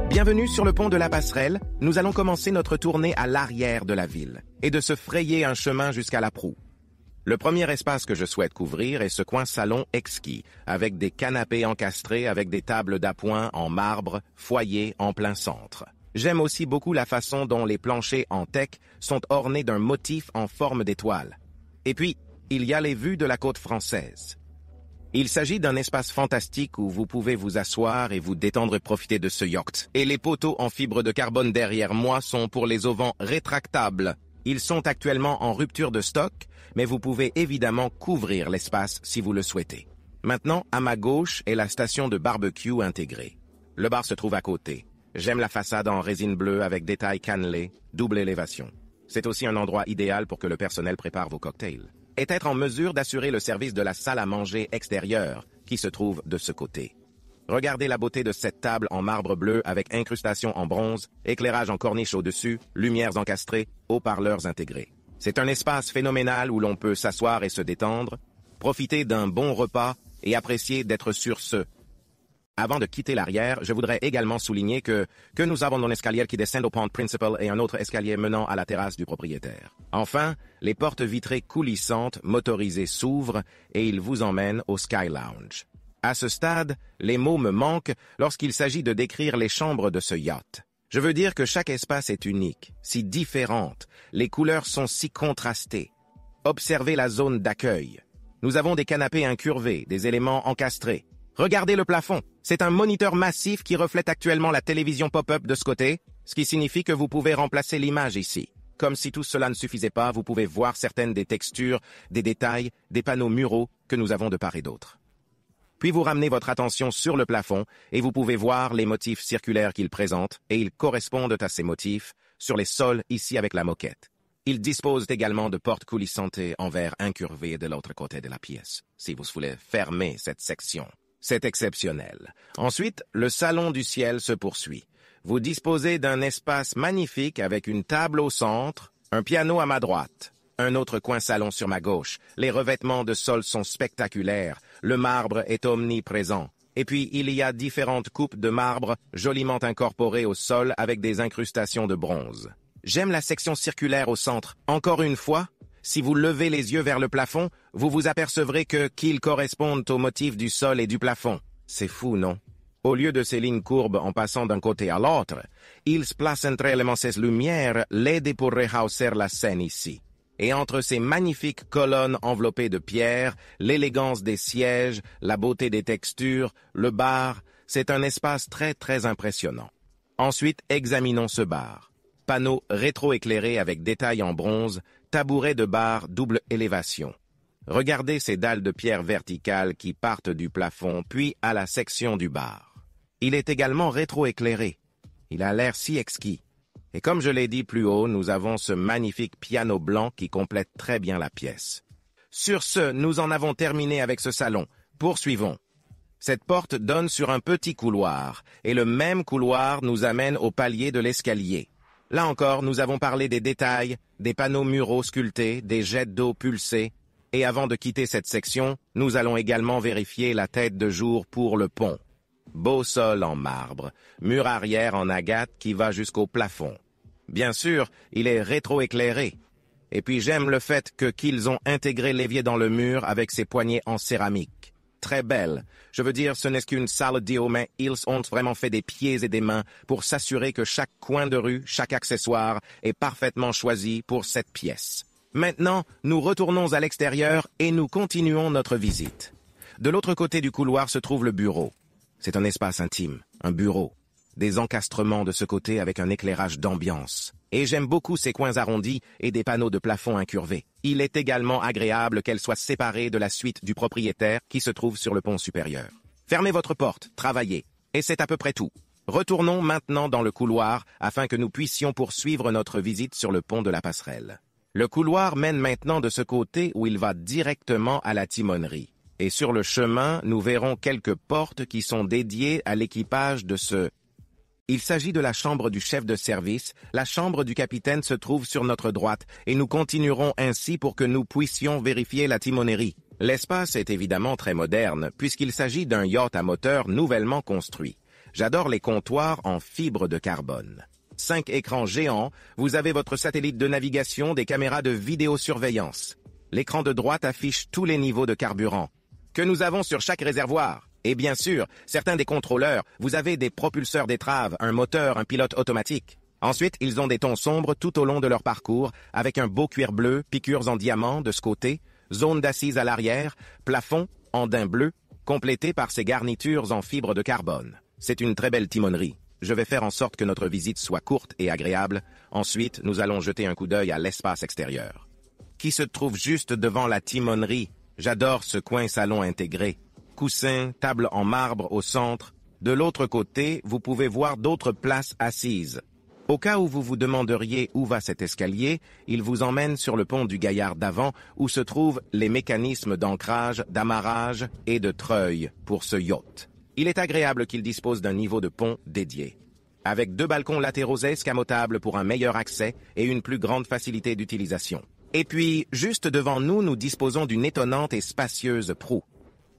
Bienvenue sur le pont de la passerelle. Nous allons commencer notre tournée à l'arrière de la ville et de se frayer un chemin jusqu'à la proue. Le premier espace que je souhaite couvrir est ce coin salon exquis, avec des canapés encastrés avec des tables d'appoint en marbre, foyer en plein centre. J'aime aussi beaucoup la façon dont les planchers en teck sont ornés d'un motif en forme d'étoile. Et puis, il y a les vues de la côte française. Il s'agit d'un espace fantastique où vous pouvez vous asseoir et vous détendre et profiter de ce yacht. Et les poteaux en fibre de carbone derrière moi sont pour les auvents rétractables. Ils sont actuellement en rupture de stock, mais vous pouvez évidemment couvrir l'espace si vous le souhaitez. Maintenant, à ma gauche est la station de barbecue intégrée. Le bar se trouve à côté. J'aime la façade en résine bleue avec détails cannelés, double élévation. C'est aussi un endroit idéal pour que le personnel prépare vos cocktails. Et être en mesure d'assurer le service de la salle à manger extérieure qui se trouve de ce côté. Regardez la beauté de cette table en marbre bleu avec incrustation en bronze, éclairage en corniche au-dessus, lumières encastrées, haut-parleurs intégrés. C'est un espace phénoménal où l'on peut s'asseoir et se détendre, profiter d'un bon repas et apprécier d'être sur ce. Avant de quitter l'arrière, je voudrais également souligner que nous avons un escalier qui descend au pont principal et un autre escalier menant à la terrasse du propriétaire. Enfin, les portes vitrées coulissantes motorisées s'ouvrent et ils vous emmènent au Sky Lounge. À ce stade, les mots me manquent lorsqu'il s'agit de décrire les chambres de ce yacht. Je veux dire que chaque espace est unique, si différente, les couleurs sont si contrastées. Observez la zone d'accueil. Nous avons des canapés incurvés, des éléments encastrés. Regardez le plafond. C'est un moniteur massif qui reflète actuellement la télévision pop-up de ce côté, ce qui signifie que vous pouvez remplacer l'image ici. Comme si tout cela ne suffisait pas, vous pouvez voir certaines des textures, des détails, des panneaux muraux que nous avons de part et d'autre. Puis vous ramenez votre attention sur le plafond et vous pouvez voir les motifs circulaires qu'il présente et ils correspondent à ces motifs sur les sols ici avec la moquette. Ils disposent également de portes coulissantes en verre incurvé de l'autre côté de la pièce, si vous voulez fermer cette section. C'est exceptionnel. Ensuite, le salon du ciel se poursuit. Vous disposez d'un espace magnifique avec une table au centre, un piano à ma droite, un autre coin salon sur ma gauche. Les revêtements de sol sont spectaculaires. Le marbre est omniprésent. Et puis, il y a différentes coupes de marbre joliment incorporées au sol avec des incrustations de bronze. J'aime la section circulaire au centre. Encore une fois, si vous levez les yeux vers le plafond, vous vous apercevrez qu'ils correspondent au motif du sol et du plafond. C'est fou, non? Au lieu de ces lignes courbes en passant d'un côté à l'autre, ils se placent entre éléments ces lumières l'aident pour rehausser la scène ici. Et entre ces magnifiques colonnes enveloppées de pierre, l'élégance des sièges, la beauté des textures, le bar, c'est un espace très très impressionnant. Ensuite, examinons ce bar. Panneau rétroéclairé avec détails en bronze, tabouret de bar double élévation. Regardez ces dalles de pierre verticales qui partent du plafond puis à la section du bar. Il est également rétroéclairé. Il a l'air si exquis. Et comme je l'ai dit plus haut, nous avons ce magnifique piano blanc qui complète très bien la pièce. Sur ce, nous en avons terminé avec ce salon. Poursuivons. Cette porte donne sur un petit couloir, et le même couloir nous amène au palier de l'escalier. Là encore, nous avons parlé des détails, des panneaux muraux sculptés, des jets d'eau pulsés, et avant de quitter cette section, nous allons également vérifier la tête de jour pour le pont. Beau sol en marbre, mur arrière en agate qui va jusqu'au plafond. Bien sûr, il est rétroéclairé. Et puis j'aime le fait qu'ils ont intégré l'évier dans le mur avec ses poignées en céramique. Très belle. Je veux dire, ce n'est qu'une salle d'eau, mais ils ont vraiment fait des pieds et des mains pour s'assurer que chaque coin de rue, chaque accessoire est parfaitement choisi pour cette pièce. Maintenant, nous retournons à l'extérieur et nous continuons notre visite. De l'autre côté du couloir se trouve le bureau. C'est un espace intime, un bureau. Des encastrements de ce côté avec un éclairage d'ambiance. Et j'aime beaucoup ces coins arrondis et des panneaux de plafond incurvés. Il est également agréable qu'elle soit séparée de la suite du propriétaire qui se trouve sur le pont supérieur. Fermez votre porte, travaillez, et c'est à peu près tout. Retournons maintenant dans le couloir afin que nous puissions poursuivre notre visite sur le pont de la passerelle. Le couloir mène maintenant de ce côté où il va directement à la timonerie. Et sur le chemin, nous verrons quelques portes qui sont dédiées à l'équipage de ce... Il s'agit de la chambre du chef de service. La chambre du capitaine se trouve sur notre droite et nous continuerons ainsi pour que nous puissions vérifier la timonerie. L'espace est évidemment très moderne puisqu'il s'agit d'un yacht à moteur nouvellement construit. J'adore les comptoirs en fibre de carbone. 5 écrans géants, vous avez votre satellite de navigation, des caméras de vidéosurveillance. L'écran de droite affiche tous les niveaux de carburant que nous avons sur chaque réservoir. Et bien sûr, certains des contrôleurs, vous avez des propulseurs d'étrave, un moteur, un pilote automatique. Ensuite, ils ont des tons sombres tout au long de leur parcours, avec un beau cuir bleu, piqûres en diamant de ce côté, zone d'assise à l'arrière, plafond en daim bleu, complété par ces garnitures en fibre de carbone. C'est une très belle timonerie. Je vais faire en sorte que notre visite soit courte et agréable. Ensuite, nous allons jeter un coup d'œil à l'espace extérieur, qui se trouve juste devant la timonerie. J'adore ce coin salon intégré. Coussins, table en marbre au centre. De l'autre côté, vous pouvez voir d'autres places assises. Au cas où vous vous demanderiez où va cet escalier, il vous emmène sur le pont du Gaillard d'avant où se trouvent les mécanismes d'ancrage, d'amarrage et de treuil pour ce yacht. Il est agréable qu'il dispose d'un niveau de pont dédié, avec 2 balcons latéraux escamotables pour un meilleur accès et une plus grande facilité d'utilisation. Et puis, juste devant nous, nous disposons d'une étonnante et spacieuse proue.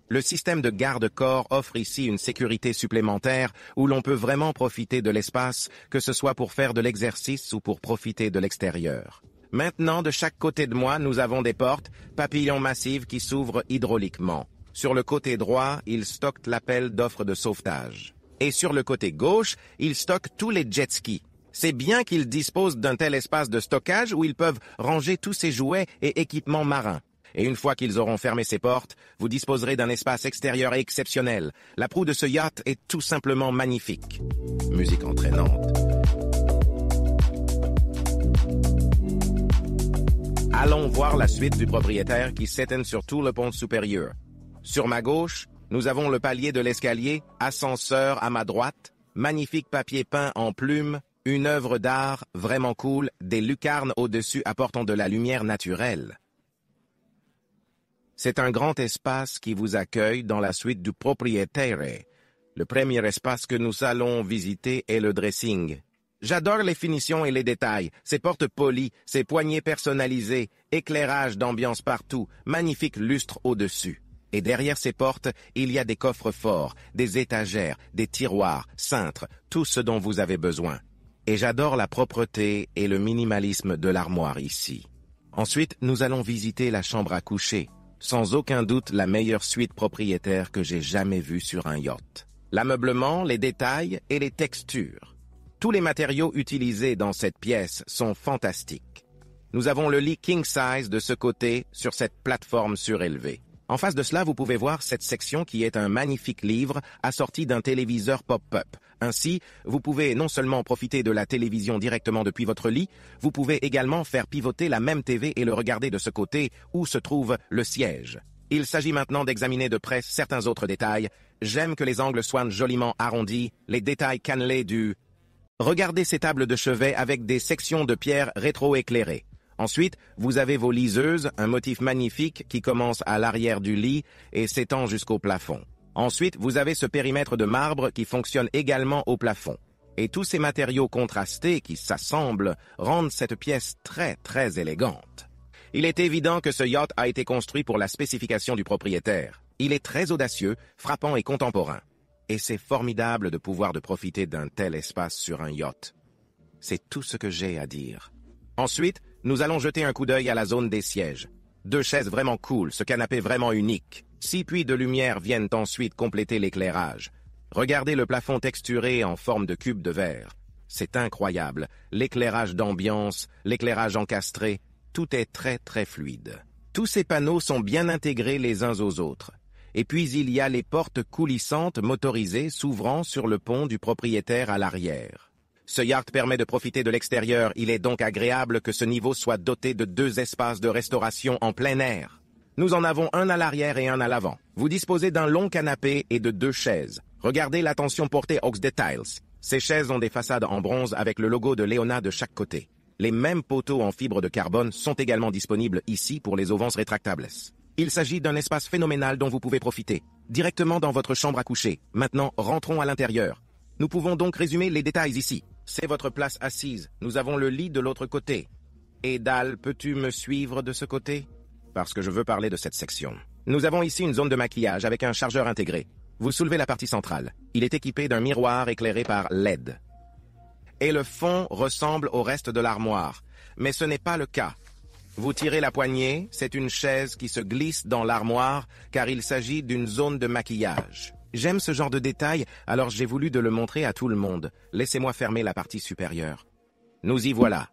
Le système de garde-corps offre ici une sécurité supplémentaire où l'on peut vraiment profiter de l'espace, que ce soit pour faire de l'exercice ou pour profiter de l'extérieur. Maintenant, de chaque côté de moi, nous avons des portes, papillons massives qui s'ouvrent hydrauliquement. Sur le côté droit, ils stockent l'appel d'offres de sauvetage. Et sur le côté gauche, ils stockent tous les jet skis. C'est bien qu'ils disposent d'un tel espace de stockage où ils peuvent ranger tous ces jouets et équipements marins. Et une fois qu'ils auront fermé ces portes, vous disposerez d'un espace extérieur exceptionnel. La proue de ce yacht est tout simplement magnifique. Musique entraînante. Allons voir la suite du propriétaire qui s'étend sur tout le pont supérieur. Sur ma gauche, nous avons le palier de l'escalier, ascenseur à ma droite, magnifique papier peint en plumes, une œuvre d'art vraiment cool, des lucarnes au-dessus apportant de la lumière naturelle. C'est un grand espace qui vous accueille dans la suite du propriétaire. Le premier espace que nous allons visiter est le dressing. J'adore les finitions et les détails, ces portes polies, ces poignées personnalisées, éclairage d'ambiance partout, magnifique lustre au-dessus. Et derrière ces portes, il y a des coffres forts, des étagères, des tiroirs, cintres, tout ce dont vous avez besoin. Et j'adore la propreté et le minimalisme de l'armoire ici. Ensuite, nous allons visiter la chambre à coucher. Sans aucun doute la meilleure suite propriétaire que j'ai jamais vue sur un yacht. L'ameublement, les détails et les textures. Tous les matériaux utilisés dans cette pièce sont fantastiques. Nous avons le lit king size de ce côté sur cette plateforme surélevée. En face de cela, vous pouvez voir cette section qui est un magnifique livre assorti d'un téléviseur pop-up. Ainsi, vous pouvez non seulement profiter de la télévision directement depuis votre lit, vous pouvez également faire pivoter la même TV et le regarder de ce côté où se trouve le siège. Il s'agit maintenant d'examiner de près certains autres détails. J'aime que les angles soient joliment arrondis, les détails cannelés du... Regardez ces tables de chevet avec des sections de pierre rétro-éclairées. Ensuite, vous avez vos liseuses, un motif magnifique qui commence à l'arrière du lit et s'étend jusqu'au plafond. Ensuite, vous avez ce périmètre de marbre qui fonctionne également au plafond. Et tous ces matériaux contrastés qui s'assemblent rendent cette pièce très élégante. Il est évident que ce yacht a été construit pour la spécification du propriétaire. Il est très audacieux, frappant et contemporain. Et c'est formidable de pouvoir profiter d'un tel espace sur un yacht. C'est tout ce que j'ai à dire. Ensuite, nous allons jeter un coup d'œil à la zone des sièges. 2 chaises vraiment cool, ce canapé vraiment unique. 6 puits de lumière viennent ensuite compléter l'éclairage. Regardez le plafond texturé en forme de cube de verre. C'est incroyable. L'éclairage d'ambiance, l'éclairage encastré, tout est très fluide. Tous ces panneaux sont bien intégrés les uns aux autres. Et puis il y a les portes coulissantes motorisées s'ouvrant sur le pont du propriétaire à l'arrière. Ce yacht permet de profiter de l'extérieur, il est donc agréable que ce niveau soit doté de 2 espaces de restauration en plein air. Nous en avons un à l'arrière et un à l'avant. Vous disposez d'un long canapé et de 2 chaises. Regardez l'attention portée aux details. Ces chaises ont des façades en bronze avec le logo de Leona de chaque côté. Les mêmes poteaux en fibre de carbone sont également disponibles ici pour les auvents rétractables. Il s'agit d'un espace phénoménal dont vous pouvez profiter, directement dans votre chambre à coucher. Maintenant, rentrons à l'intérieur. Nous pouvons donc résumer les détails ici. C'est votre place assise. Nous avons le lit de l'autre côté. Et Dal, peux-tu me suivre de ce côté? Parce que je veux parler de cette section. Nous avons ici une zone de maquillage avec un chargeur intégré. Vous soulevez la partie centrale. Il est équipé d'un miroir éclairé par LED. Et le fond ressemble au reste de l'armoire. Mais ce n'est pas le cas. Vous tirez la poignée, c'est une chaise qui se glisse dans l'armoire car il s'agit d'une zone de maquillage. J'aime ce genre de détails, alors j'ai voulu de le montrer à tout le monde. Laissez-moi fermer la partie supérieure. Nous y voilà.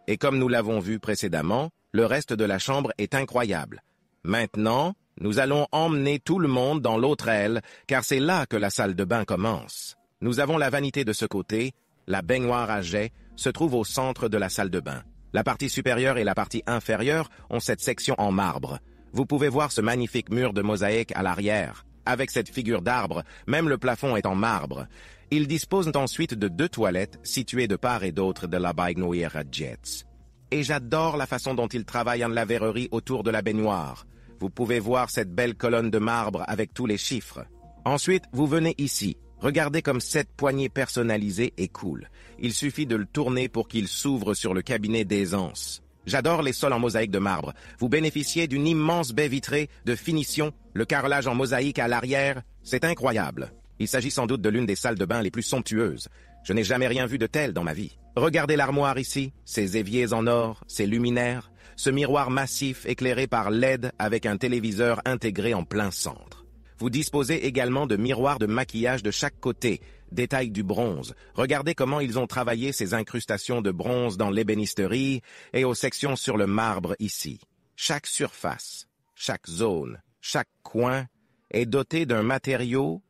Et comme nous l'avons vu précédemment, le reste de la chambre est incroyable. Maintenant, nous allons emmener tout le monde dans l'autre aile, car c'est là que la salle de bain commence. Nous avons la vanité de ce côté, la baignoire à jet se trouve au centre de la salle de bain. La partie supérieure et la partie inférieure ont cette section en marbre. Vous pouvez voir ce magnifique mur de mosaïque à l'arrière. Avec cette figure d'arbre, même le plafond est en marbre. Ils disposent ensuite de 2 toilettes situées de part et d'autre de la baignoire à jets. Et j'adore la façon dont ils travaillent en la verrerie autour de la baignoire. Vous pouvez voir cette belle colonne de marbre avec tous les chiffres. Ensuite, vous venez ici. Regardez comme cette poignée personnalisée est cool. Il suffit de le tourner pour qu'il s'ouvre sur le cabinet d'aisance. J'adore les sols en mosaïque de marbre. Vous bénéficiez d'une immense baie vitrée, de finition, le carrelage en mosaïque à l'arrière. C'est incroyable. Il s'agit sans doute de l'une des salles de bain les plus somptueuses. Je n'ai jamais rien vu de tel dans ma vie. Regardez l'armoire ici, ces éviers en or, ces luminaires, ce miroir massif éclairé par LED avec un téléviseur intégré en plein centre. Vous disposez également de miroirs de maquillage de chaque côté, détail du bronze. Regardez comment ils ont travaillé ces incrustations de bronze dans l'ébénisterie et aux sections sur le marbre ici. Chaque surface, chaque zone, chaque coin est doté d'un matériau.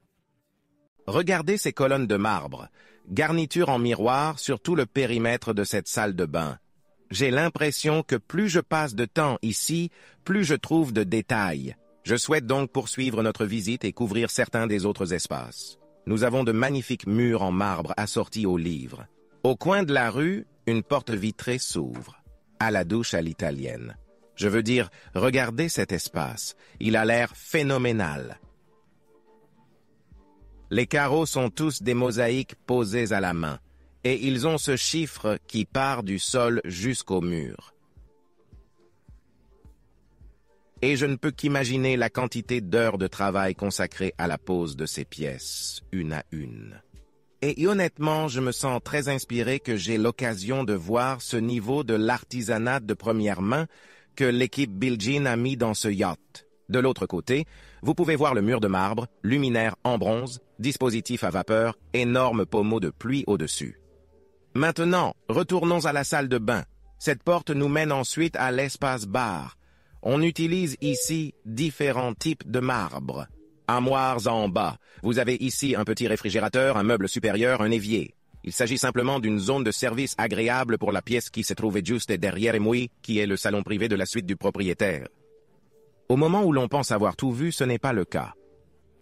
Regardez ces colonnes de marbre, garniture en miroir sur tout le périmètre de cette salle de bain. J'ai l'impression que plus je passe de temps ici, plus je trouve de détails. Je souhaite donc poursuivre notre visite et couvrir certains des autres espaces. Nous avons de magnifiques murs en marbre assortis aux livres. Au coin de la rue, une porte vitrée s'ouvre, à la douche à l'italienne. Je veux dire, regardez cet espace, il a l'air phénoménal. Les carreaux sont tous des mosaïques posées à la main, et ils ont ce chiffre qui part du sol jusqu'au mur. Et je ne peux qu'imaginer la quantité d'heures de travail consacrées à la pose de ces pièces, une à une. Et honnêtement, je me sens très inspiré que j'ai l'occasion de voir ce niveau de l'artisanat de première main que l'équipe Bilgin a mis dans ce yacht. De l'autre côté, vous pouvez voir le mur de marbre, luminaire en bronze, dispositif à vapeur, énorme pommeau de pluie au-dessus. Maintenant, retournons à la salle de bain. Cette porte nous mène ensuite à l'espace bar. On utilise ici différents types de marbre. Armoires en bas. Vous avez ici un petit réfrigérateur, un meuble supérieur, un évier. Il s'agit simplement d'une zone de service agréable pour la pièce qui se trouvait juste derrière moi, qui est le salon privé de la suite du propriétaire. Au moment où l'on pense avoir tout vu, ce n'est pas le cas.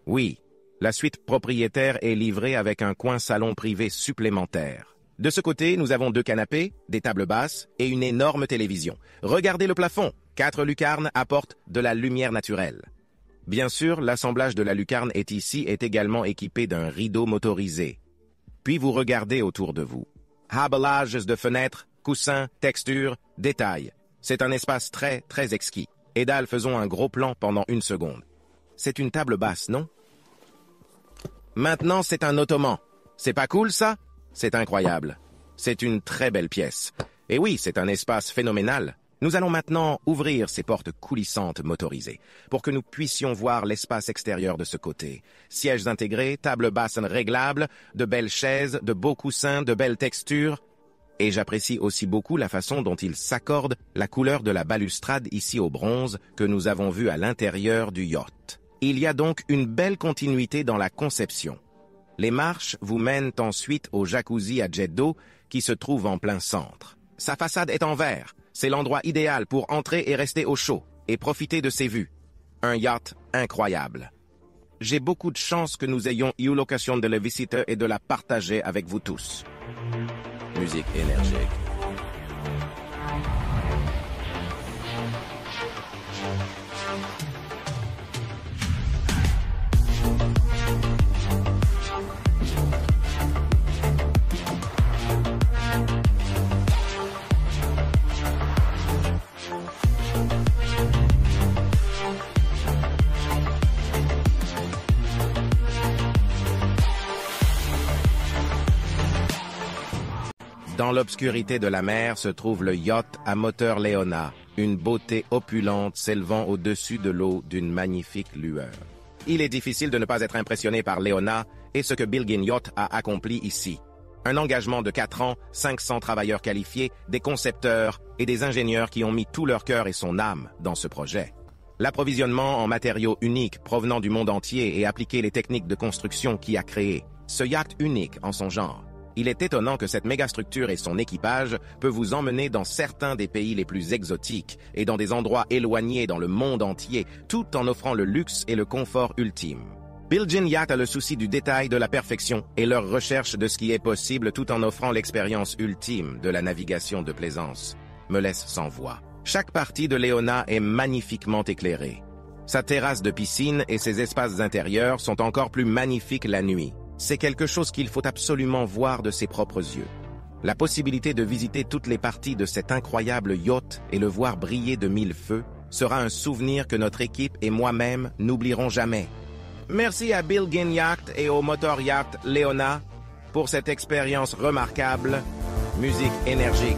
Oui, la suite propriétaire est livrée avec un coin salon privé supplémentaire. De ce côté, nous avons 2 canapés, des tables basses et une énorme télévision. Regardez le plafond. 4 lucarnes apportent de la lumière naturelle. Bien sûr, l'assemblage de la lucarne est également équipé d'un rideau motorisé. Puis vous regardez autour de vous. Habelages de fenêtres, coussins, textures, détails. C'est un espace très, très exquis. Edal, faisons un gros plan pendant 1 seconde. C'est une table basse, non? Maintenant, c'est un ottoman. C'est pas cool, ça? C'est incroyable. C'est une très belle pièce. Et oui, c'est un espace phénoménal. Nous allons maintenant ouvrir ces portes coulissantes motorisées pour que nous puissions voir l'espace extérieur de ce côté. Sièges intégrés, table basse réglable, de belles chaises, de beaux coussins, de belles textures. Et j'apprécie aussi beaucoup la façon dont il s'accorde la couleur de la balustrade ici au bronze que nous avons vue à l'intérieur du yacht. Il y a donc une belle continuité dans la conception. Les marches vous mènent ensuite au jacuzzi à jet d'eau qui se trouve en plein centre. Sa façade est en verre. C'est l'endroit idéal pour entrer et rester au chaud et profiter de ses vues. Un yacht incroyable. J'ai beaucoup de chance que nous ayons eu l'occasion de le visiter et de la partager avec vous tous. Musique énergique. Dans l'obscurité de la mer se trouve le yacht à moteur Leona, une beauté opulente s'élevant au-dessus de l'eau d'une magnifique lueur. Il est difficile de ne pas être impressionné par Leona et ce que Bilgin Yacht a accompli ici. Un engagement de 4 ans, 500 travailleurs qualifiés, des concepteurs et des ingénieurs qui ont mis tout leur cœur et son âme dans ce projet. L'approvisionnement en matériaux uniques provenant du monde entier et appliquer les techniques de construction qui a créé ce yacht unique en son genre. Il est étonnant que cette mégastructure et son équipage peut vous emmener dans certains des pays les plus exotiques et dans des endroits éloignés dans le monde entier, tout en offrant le luxe et le confort ultime. Bilgin Yacht a le souci du détail, de la perfection et leur recherche de ce qui est possible tout en offrant l'expérience ultime de la navigation de plaisance me laisse sans voix. Chaque partie de Leona est magnifiquement éclairée. Sa terrasse de piscine et ses espaces intérieurs sont encore plus magnifiques la nuit. C'est quelque chose qu'il faut absolument voir de ses propres yeux. La possibilité de visiter toutes les parties de cet incroyable yacht et le voir briller de mille feux sera un souvenir que notre équipe et moi-même n'oublierons jamais. Merci à Bilgin Yacht et au moteur yacht Leona pour cette expérience remarquable. Musique énergique.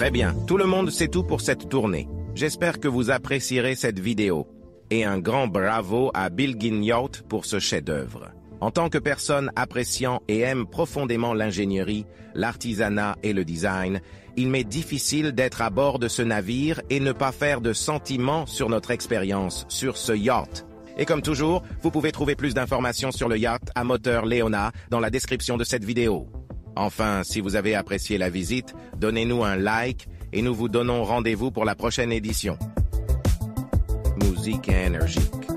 Très bien, tout le monde sait tout pour cette tournée. J'espère que vous apprécierez cette vidéo. Et un grand bravo à Bilgin Yacht pour ce chef-d'œuvre. En tant que personne appréciant et aime profondément l'ingénierie, l'artisanat et le design, il m'est difficile d'être à bord de ce navire et ne pas faire de sentiments sur notre expérience sur ce yacht. Et comme toujours, vous pouvez trouver plus d'informations sur le yacht à moteur Leona dans la description de cette vidéo. Enfin, si vous avez apprécié la visite, donnez-nous un like et nous vous donnons rendez-vous pour la prochaine édition. Musique énergique.